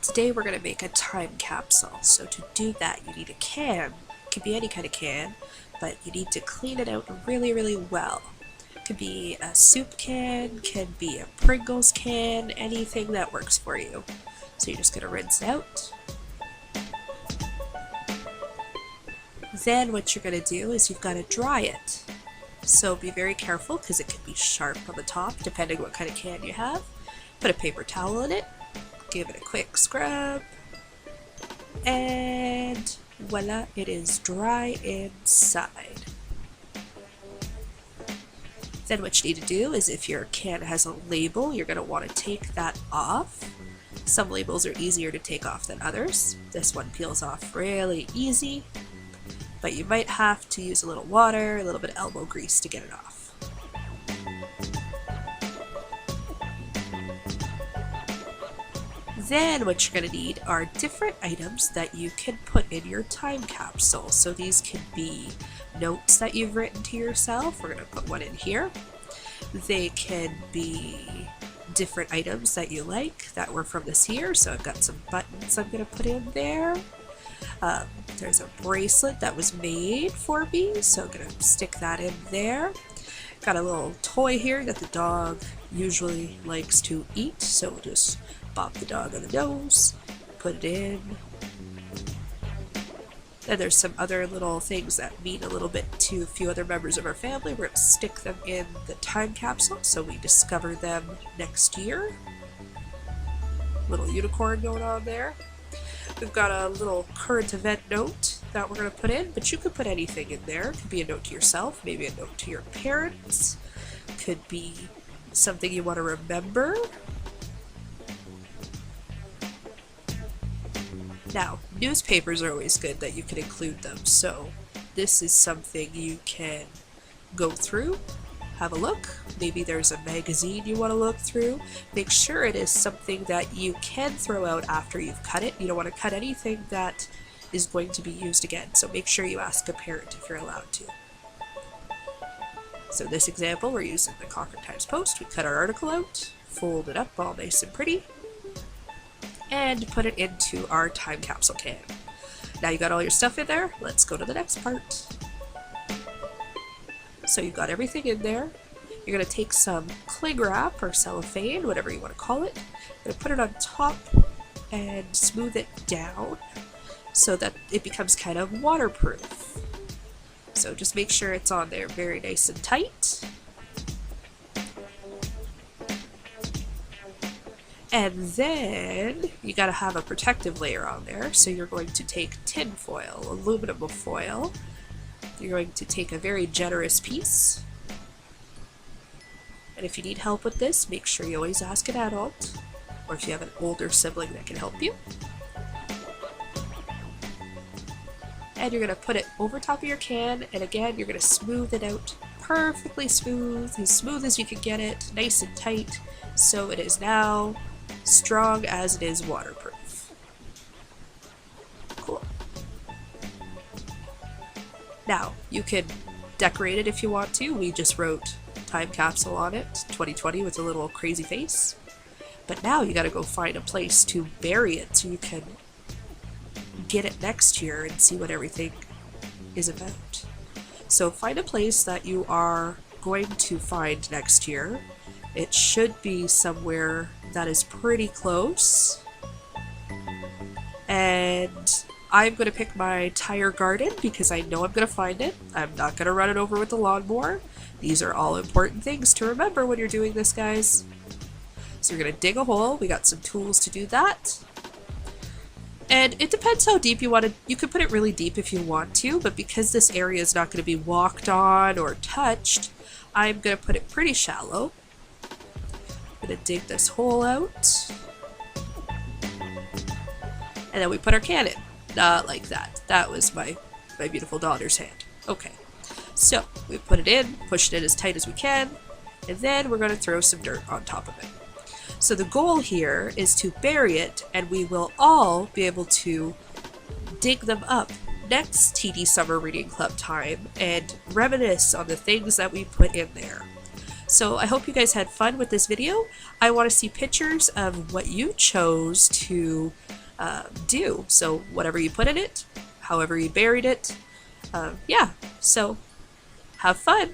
Today we're going to make a time capsule. So to do that you need a can. It can be any kind of can, but you need to clean it out really well. It could be a soup can, can be a Pringles can, anything that works for you. So you're just going to rinse it out. Then what you're going to do is you've got to dry it. So be very careful because it can be sharp on the top depending what kind of can you have. Put a paper towel in it, give it a quick scrub, and voila, it is dry inside. Then what you need to do is if your can has a label, you're going to want to take that off. Some labels are easier to take off than others. This one peels off really easy, but you might have to use a little water, a little bit of elbow grease to get it off. Then what you're going to need are different items that you can put in your time capsule. So these can be notes that you've written to yourself. We're going to put one in here. They can be different items that you like that were from this year. So I've got some buttons I'm going to put in there. There's a bracelet that was made for me, so I'm going to stick that in there. Got a little toy here that the dog usually likes to eat, so we'll just bop the dog on the nose, put it in. Then there's some other little things that mean a little bit to a few other members of our family. We're going to stick them in the time capsule so we discover them next year. Little unicorn going on there. We've got a little current event note that we're going to put in, but you could put anything in there. It could be a note to yourself, maybe a note to your parents. Could be something you want to remember. Now, newspapers are always good that you can include them, so this is something you can go through, have a look. Maybe there's a magazine you want to look through. Make sure it is something that you can throw out after you've cut it. You don't want to cut anything that is going to be used again, so make sure you ask a parent if you're allowed to. So this example, we're using the Concord Times-Post. We cut our article out, fold it up all nice and pretty, and put it into our time capsule can. Now you got all your stuff in there, let's go to the next part. So you've got everything in there. You're going to take some cling wrap or cellophane, whatever you want to call it. You're going to put it on top and smooth it down so that it becomes kind of waterproof. So just make sure it's on there very nice and tight. And then you gotta have a protective layer on there, so you're going to take tin foil, aluminum foil. You're going to take a very generous piece. And if you need help with this, make sure you always ask an adult, or if you have an older sibling that can help you. And you're going to put it over top of your can, and again, you're going to smooth it out perfectly smooth as you can get it, nice and tight, so it is now strong as it is waterproof. Cool. Now, you can decorate it if you want to. We just wrote time capsule on it, 2020 with a little crazy face. But now you gotta go find a place to bury it so you can get it next year and see what everything is about. So find a place that you are going to find next year. It should be somewhere that is pretty close. And I'm going to pick my tire garden because I know I'm going to find it. I'm not going to run it over with the lawnmower. These are all important things to remember when you're doing this, guys. So you're going to dig a hole. We got some tools to do that. And it depends how deep you want it. You could put it really deep if you want to, but because this area is not going to be walked on or touched, I'm going to put it pretty shallow. I'm going to dig this hole out. And then we put our can in. Not like that. That was my beautiful daughter's hand. Okay. So, we put it in, push it in as tight as we can, and then we're going to throw some dirt on top of it. So the goal here is to bury it, and we will all be able to dig them up next TD Summer Reading Club time and reminisce on the things that we put in there. So I hope you guys had fun with this video. I want to see pictures of what you chose to do. So whatever you put in it, however you buried it. Yeah, so have fun.